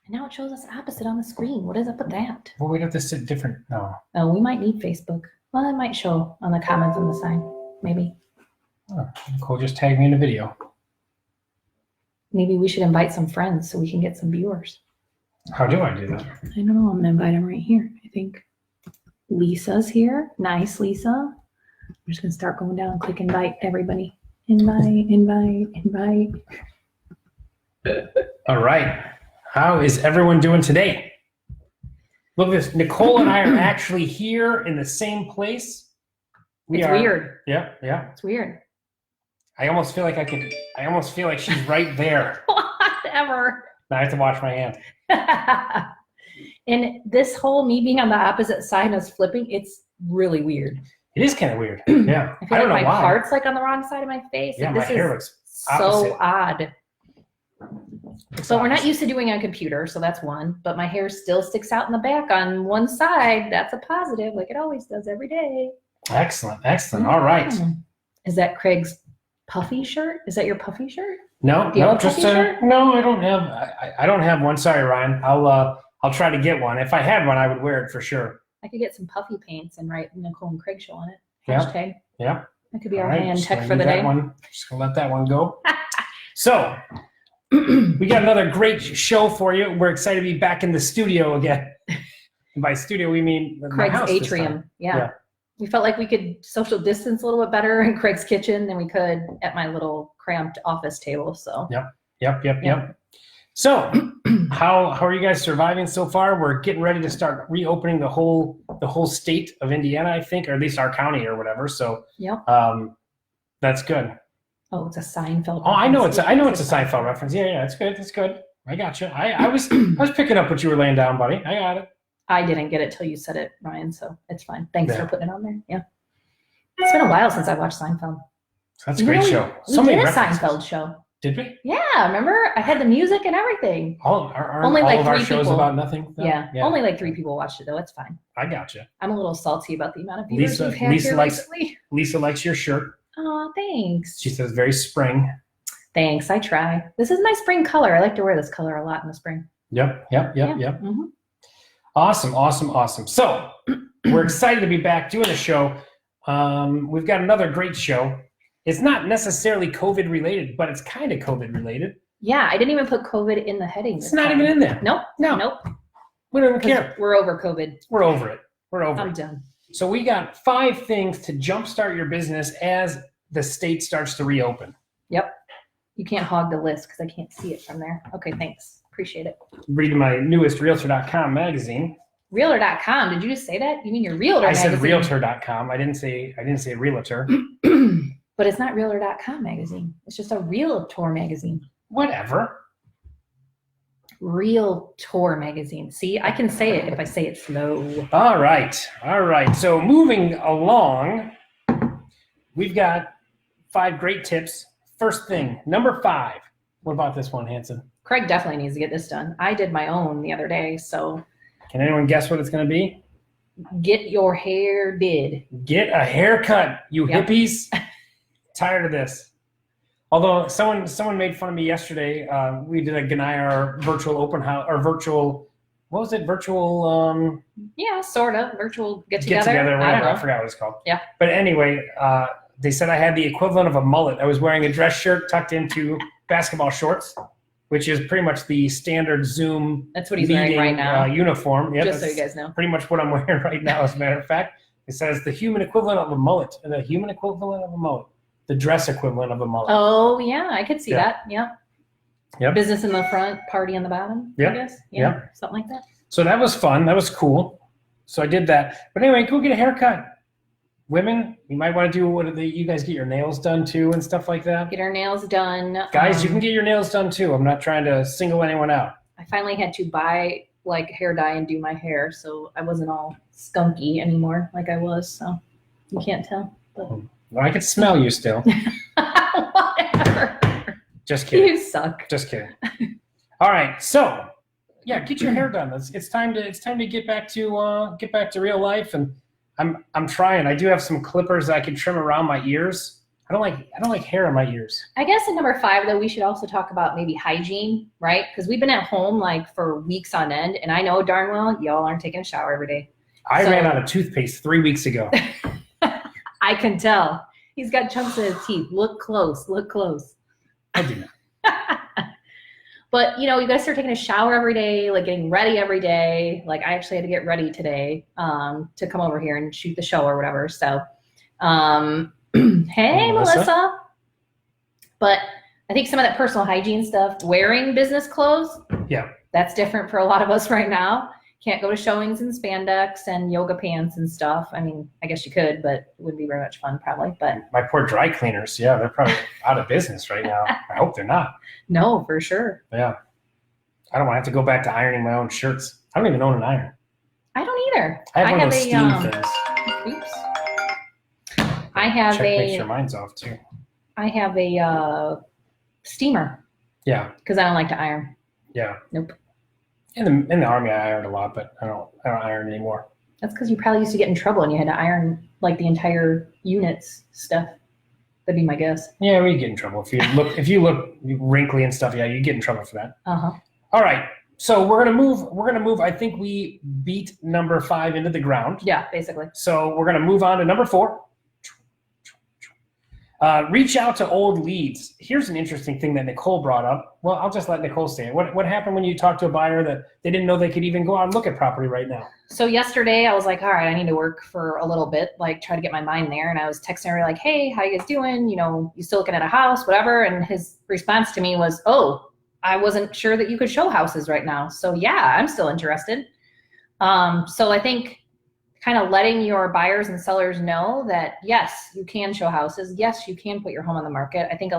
And now it shows us opposite on the screen. What is up with that? Well, we'd have to sit different. No. Oh, we might need Facebook. Well, it might show on the comments on the side. Maybe. Oh, Nicole just tagged me in a video. Maybe we should invite some friends so we can get some viewers. How do I do that? I don't know. I'm going to invite them right here, I think. Lisa's here. Nice, Lisa. I'm just going to start going down and click invite everybody. Invite. All right. How is everyone doing today? Look at this. Nicole and I are actually here in the same place. It's weird. Yeah. It's weird. I almost feel like she's right there. Whatever. Now I have to wash my hand. And this whole me being on the opposite side and us flipping, it's really weird. It is kind of weird. Yeah. I don't know why. My heart's like on the wrong side of my face. Yeah, like, my hair looks opposite. So odd. So we're not used to doing on a computer, so that's one. But my hair still sticks out in the back on one side. That's a positive, like it always does every day. Excellent. All right. Is that Craig's puffy shirt? Is that your puffy shirt? No, just no. I don't have. I don't have one. Sorry, Ryan. I'll try to get one. If I had one, I would wear it for sure. I could get some puffy paints and write Nicole and Craig show on it. Yeah. Hashtag. Yeah. That could be our hand tech for the day. Just gonna let that one go. So we got another great show for you. We're excited to be back in the studio again. And by studio, we mean Craig's house atrium. Yeah. We felt like we could social distance a little bit better in Craig's kitchen than we could at my little cramped office table. So. Yep. So, how are you guys surviving so far? We're getting ready to start reopening the whole state of Indiana, I think, or at least our county or whatever. So, that's good. Oh, it's a Seinfeld. Oh, I know it's a Seinfeld reference. Yeah, it's good. It's good. I got you. I was picking up what you were laying down, buddy. I got it. I didn't get it till you said it, Ryan. So it's fine. Thanks for putting it on there. Yeah, it's been a while since I watched Seinfeld. That's a great show. So many Seinfeld show. Did we? Yeah, remember? I had the music and everything. Only like all of our shows about nothing? No? Yeah, only like 3 people watched it, though. It's fine. I gotcha. I'm a little salty about the amount of viewers we've had here recently. Lisa likes your shirt. Oh, thanks. She says very spring. Thanks. I try. This is my spring color. I like to wear this color a lot in the spring. Yep. Mm-hmm. Awesome. So we're excited to be back doing the show. We've got another great show. It's not necessarily COVID related, but it's kind of COVID related. Yeah, I didn't even put COVID in the heading. It's not even in there. Nope. We don't even care. We're over COVID. We're over it. I'm done. So we got 5 things to jumpstart your business as the state starts to reopen. Yep. You can't hog the list because I can't see it from there. Okay, thanks. Appreciate it. Reading my newest Realtor.com magazine. Realtor.com. Did you just say that? You mean your Realtor magazine? I said Realtor.com. I didn't say Realtor. But it's not Realtor.com magazine. It's just a Realtor magazine. Whatever. Realtor magazine. See, I can say it if I say it slow. All right. So moving along, we've got 5 great tips. First thing, number 5. What about this one, Hanson? Craig definitely needs to get this done. I did my own the other day, so. Can anyone guess what it's going to be? Get your hair did. Get a haircut, you hippies. Tired of this. Although someone made fun of me yesterday. We did a Ganaya virtual open house or virtual. What was it? Virtual. Yeah, sort of virtual get together. I forgot what it's called. Yeah. But anyway, they said I had the equivalent of a mullet. I was wearing a dress shirt tucked into basketball shorts, which is pretty much the standard Zoom. That's what he's wearing right now. Uniform. Yep, just so you guys know. Pretty much what I'm wearing right now, as a matter of fact. It says the human equivalent of a mullet, and the human equivalent of a mullet. The dress equivalent of a mullet. Oh, yeah, I could see that. Yeah. Yep. Business in the front, party on the bottom, I guess. Yeah. Something like that. So that was fun. That was cool. So I did that. But anyway, go get a haircut. Women, you might want to do you guys get your nails done too and stuff like that. Get our nails done. Guys, you can get your nails done too. I'm not trying to single anyone out. I finally had to buy like hair dye and do my hair, so I wasn't all skunky anymore like I was. So you can't tell. But. Well, I can smell you still. Whatever. Just kidding. You suck. Just kidding. All right, so yeah, get your hair done. It's time to get back to real life, and I'm trying. I do have some clippers that I can trim around my ears. I don't like hair in my ears. I guess in number 5, though, we should also talk about maybe hygiene, right? Because we've been at home like for weeks on end, and I know darn well y'all aren't taking a shower every day. I ran out of toothpaste 3 weeks ago. I can tell. He's got chunks in his teeth. Look close. Look close. I do not. But, you know, you got to start taking a shower every day, like getting ready every day. Like I actually had to get ready today to come over here and shoot the show or whatever. So, hey, Melissa. But I think some of that personal hygiene stuff, wearing business clothes, yeah, that's different for a lot of us right now. Can't go to showings in spandex and yoga pants and stuff. I mean, I guess you could, but it wouldn't be very much fun probably. But my poor dry cleaners, yeah, they're probably out of business right now. I hope they're not. No, for sure. Yeah. I don't want to have to go back to ironing my own shirts. I don't even own an iron. I don't either. I have one of those steam things. Oops. I have make sure mine's off too. I have a steamer. Yeah. Because I don't like to iron. Yeah. Nope. In the Army, I ironed a lot, but I don't iron anymore. That's because you probably used to get in trouble and you had to iron like the entire unit's stuff. That'd be my guess. Yeah, we get in trouble if you look wrinkly and stuff. Yeah, you get in trouble for that. All right, so we're gonna move. I think we beat number 5 into the ground. Yeah, basically. So we're gonna move on to number 4. Reach out to old leads. Here's an interesting thing that Nicole brought up. Well, I'll just let Nicole say it. What happened when you talked to a buyer that they didn't know they could even go out and look at property right now? So yesterday I was like, all right, I need to work for a little bit, like try to get my mind there. And I was texting her like, hey, how you guys doing? You know, you still looking at a house, whatever. And his response to me was, oh, I wasn't sure that you could show houses right now. So yeah, I'm still interested. So I think kind of letting your buyers and sellers know that, yes, you can show houses. Yes, you can put your home on the market. I think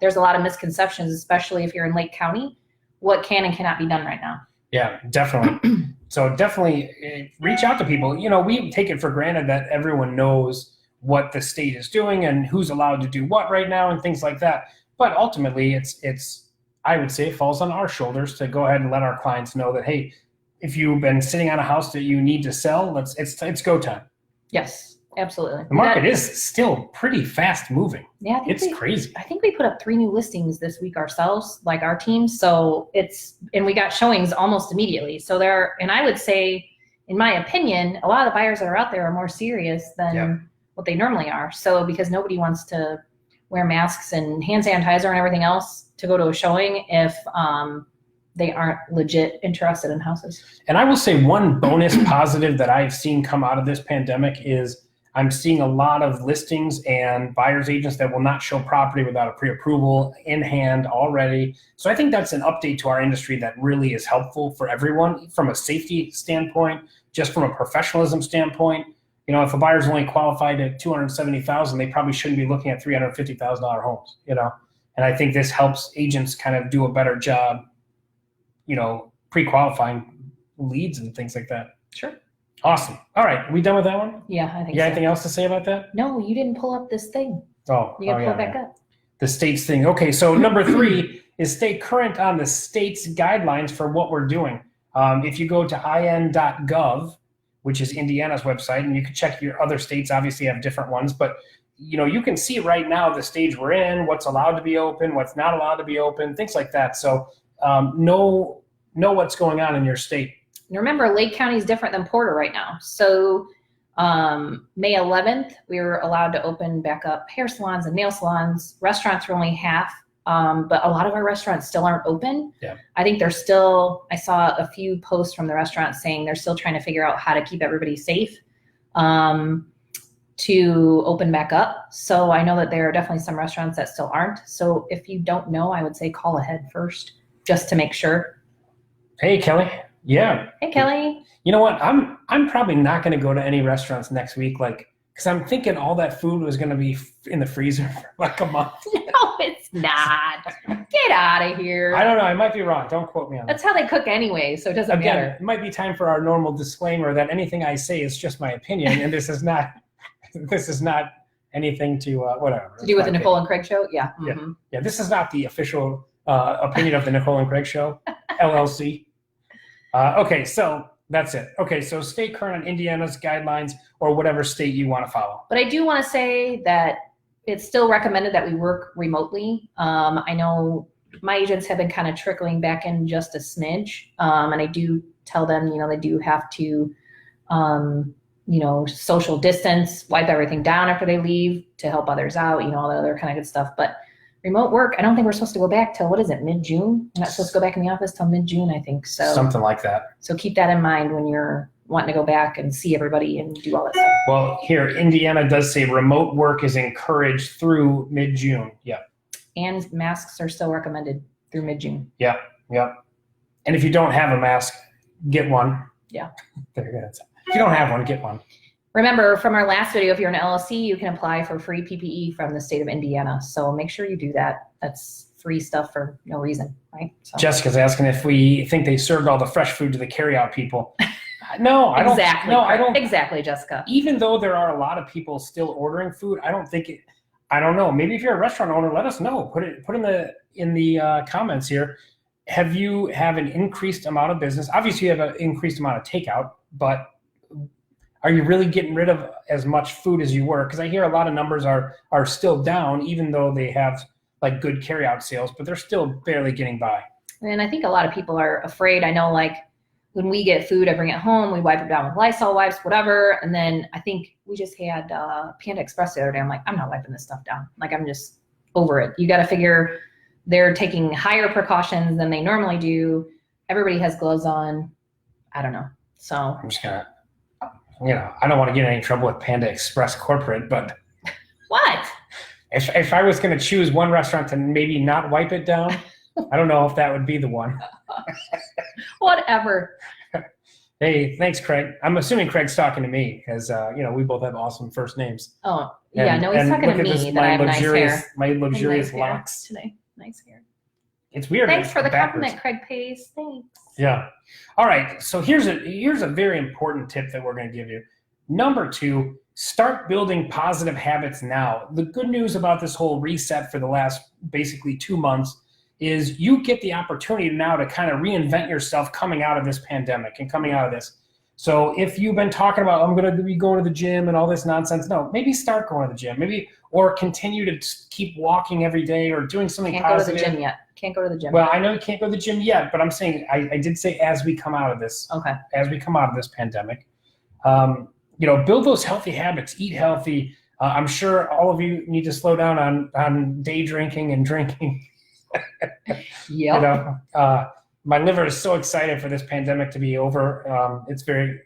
there's a lot of misconceptions, especially if you're in Lake County, what can and cannot be done right now. Yeah, definitely. So definitely reach out to people. You know, we take it for granted that everyone knows what the state is doing and who's allowed to do what right now and things like that. But ultimately, it's I would say it falls on our shoulders to go ahead and let our clients know that, hey, if you've been sitting on a house that you need to sell, it's go time. Yes, absolutely. The market is still pretty fast moving. Yeah, it's crazy. I think we put up 3 new listings this week ourselves, like our team. So and we got showings almost immediately. So and I would say, in my opinion, a lot of the buyers that are out there are more serious than what they normally are. So because nobody wants to wear masks and hand sanitizer and everything else to go to a showing if they aren't legit interested in houses. And I will say one bonus positive that I've seen come out of this pandemic is I'm seeing a lot of listings and buyer's agents that will not show property without a pre-approval in hand already. So I think that's an update to our industry that really is helpful for everyone from a safety standpoint, just from a professionalism standpoint. You know, if a buyer's only qualified at $270,000, they probably shouldn't be looking at $350,000 homes, you know? And I think this helps agents kind of do a better job, you know, pre-qualifying leads and things like that. Sure. Awesome. All right. Are we done with that one? Yeah, I think so. You got anything else to say about that? No, you didn't pull up this thing. Oh, you got to pull it back up. The state's thing. Okay, so number 3 is stay current on the state's guidelines for what we're doing. If you go to in.gov, which is Indiana's website, and you can check your other states, obviously have different ones, but you know, you can see right now the stage we're in, what's allowed to be open, what's not allowed to be open, things like that. So know what's going on in your state. And remember, Lake County is different than Porter right now. So May 11th, we were allowed to open back up hair salons and nail salons. Restaurants were only half, but a lot of our restaurants still aren't open. Yeah. I think I saw a few posts from the restaurants saying they're still trying to figure out how to keep everybody safe to open back up. So I know that there are definitely some restaurants that still aren't. So if you don't know, I would say call ahead first just to make sure. Hey, Kelly. Yeah. Hey, Kelly. You know what? I'm probably not going to go to any restaurants next week, because I'm thinking all that food was going to be in the freezer for like a month. No, it's not. Get out of here. I don't know. I might be wrong. Don't quote me on that. That's how they cook anyway, so it doesn't matter. It might be time for our normal disclaimer that anything I say is just my opinion, and this is not anything to whatever. To do with the Nicole and Craig show? Yeah. Mm-hmm. Yeah. This is not the official opinion of the Nicole and Craig show, LLC. Okay, so that's it. Okay, so stay current on Indiana's guidelines or whatever state you want to follow. But I do want to say that it's still recommended that we work remotely. I know my agents have been kind of trickling back in just a smidge. And I do tell them, they do have to, social distance, wipe everything down after they leave to help others out, all that other kind of good stuff. But remote work, I don't think we're supposed to go back till, what is it, mid-June? We're not supposed to go back in the office till mid-June, I think. So something like that. So keep that in mind when you're wanting to go back and see everybody and do all that stuff. Well, here, Indiana does say remote work is encouraged through mid-June. Yeah. And masks are still recommended through mid-June. Yeah. And if you don't have a mask, get one. Yeah. There you go. If you don't have one, get one. Remember, from our last video, if you're an LLC, you can apply for free PPE from the state of Indiana. So make sure you do that. That's free stuff for no reason, right? So. Jessica's asking if we think they served all the fresh food to the carryout people. No, I don't. Exactly. No, I don't. Exactly, Jessica. Even though there are a lot of people still ordering food, I don't think it. I don't know. Maybe if you're a restaurant owner, let us know. Put in the comments here. Have you have an increased amount of business? Obviously, you have an increased amount of takeout, but are you really getting rid of as much food as you were? Because I hear a lot of numbers are still down, even though they have like good carryout sales, but they're still barely getting by. And I think a lot of people are afraid. I know, like, when we get food, I bring it home, we wipe it down with Lysol wipes, whatever. And then I think we just had Panda Express the other day. I'm like, I'm not wiping this stuff down. Like, I'm just over it. You got to figure they're taking higher precautions than they normally do. Everybody has gloves on. I don't know. So I'm just gonna, I don't want to get in any trouble with Panda Express corporate, but what? If I was going to choose one restaurant to maybe not wipe it down, I don't know if that would be the one. Whatever. Hey, thanks, Craig. I'm assuming Craig's talking to me because, we both have awesome first names. Oh, yeah. No, he's talking to me that I have nice hair. My luxurious nice locks. Today. Nice hair. It's weird. Thanks for the compliment, Craig pays. Thanks. Yeah. All right. So here's a very important tip that we're going to give you. Number 2, start building positive habits now. The good news about this whole reset for the last basically 2 months is you get the opportunity now to kind of reinvent yourself coming out of this pandemic and coming out of this. So if you've been talking about, I'm going to be going to the gym and all this nonsense, no, maybe start going to the gym, or continue to keep walking every day or doing something positive. Can't go to the gym yet. Can't go to the gym. Well, I know you can't go to the gym yet, but I'm saying, I did say as we come out of this, as we come out of this pandemic, build those healthy habits, eat healthy. I'm sure all of you need to slow down on day drinking and drinking. Yeah. My liver is so excited for this pandemic to be over. It's very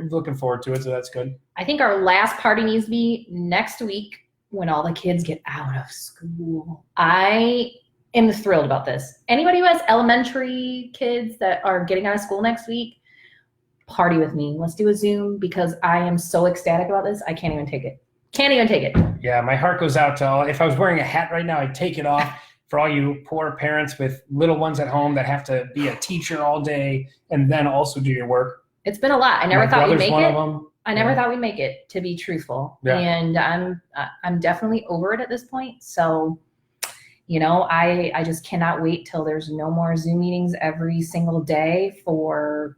looking forward to it. So that's good. I think our last party needs to be next week when all the kids get out of school. I am thrilled about this. Anybody who has elementary kids that are getting out of school next week, party with me. Let's do a Zoom because I am so ecstatic about this. I can't even take it. Can't even take it. Yeah. My heart goes out to all, if I was wearing a hat right now, I'd take it off. For all you poor parents with little ones at home that have to be a teacher all day and then also do your work. It's been a lot. I never thought we'd make it. I never Yeah. thought we'd make it, to be truthful. Yeah. And I'm definitely over it at this point. So, I just cannot wait till there's no more Zoom meetings every single day for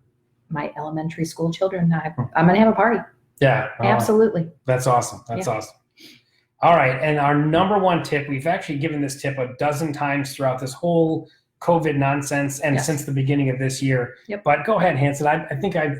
my elementary school children. I'm going to have a party. Yeah. Absolutely. That's awesome. That's awesome. All right, and our number 1 tip, we've actually given this tip a dozen times throughout this whole COVID nonsense and since the beginning of this year. Yep. But go ahead, Hanson. I think I've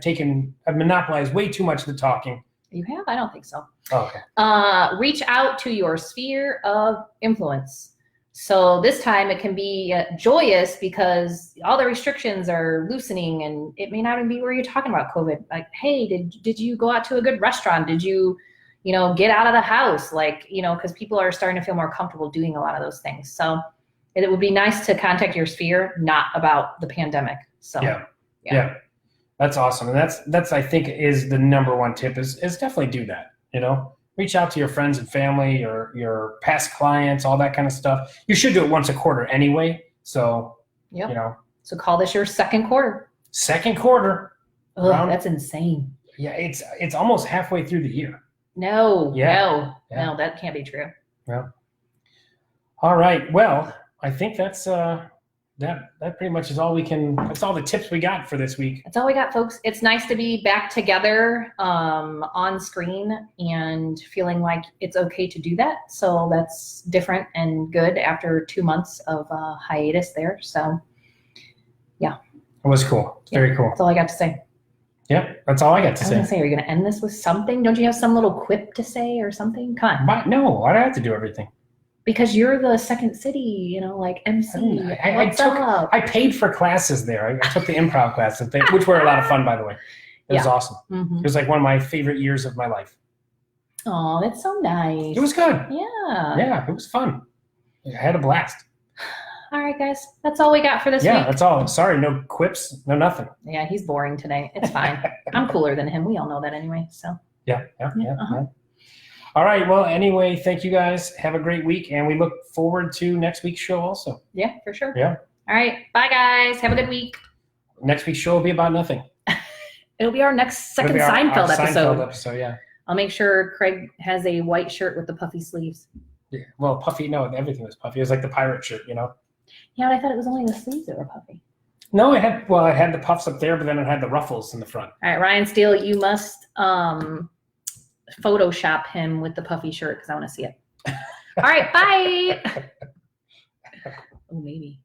monopolized way too much of the talking. You have? I don't think so. Oh, okay. Reach out to your sphere of influence. So this time it can be joyous because all the restrictions are loosening and it may not even be where you're talking about COVID. Like, hey, did you go out to a good restaurant? Did you get out of the house, because people are starting to feel more comfortable doing a lot of those things. So it would be nice to contact your sphere, not about the pandemic. So yeah. That's awesome. And that's I think is the number 1 tip is definitely do that. Reach out to your friends and family, your past clients, all that kind of stuff. You should do it once a quarter anyway. So, So call this your second quarter. Second quarter. Ugh, that's insane. Yeah. It's almost halfway through the year. No, that can't be true. Yeah. All right. Well, I think that's that pretty much is all we can. That's all the tips we got for this week. That's all we got, folks. It's nice to be back together on screen and feeling like it's okay to do that. So that's different and good after 2 months of hiatus there. So yeah, it was cool. Very cool. That's all I got to say. Yep, that's all I got to say. I was gonna say, are you gonna end this with something? Don't you have some little quip to say or something? Come on. No, why do I have to do everything? Because you're the second city, like MC. I paid for classes there. I took the improv classes, which were a lot of fun, by the way. It was awesome. Mm-hmm. It was like one of my favorite years of my life. Oh, that's so nice. It was good. Yeah. Yeah, it was fun. I had a blast. All right, guys. That's all we got for this week. Yeah, that's all. Sorry, no quips, no nothing. Yeah, he's boring today. It's fine. I'm cooler than him. We all know that anyway. So. Yeah. All right. Well, anyway, thank you guys. Have a great week, and we look forward to next week's show also. Yeah, for sure. Yeah. All right. Bye, guys. Have a good week. Next week's show will be about nothing. It'll be our next second Seinfeld episode. Seinfeld episode, yeah. I'll make sure Craig has a white shirt with the puffy sleeves. Yeah. Well, puffy. No, everything was puffy. It was like the pirate shirt, Yeah, but I thought it was only the sleeves that were puffy. No, it had the puffs up there, but then it had the ruffles in the front. All right, Ryan Steele, you must Photoshop him with the puffy shirt because I want to see it. All right, bye. Oh, maybe.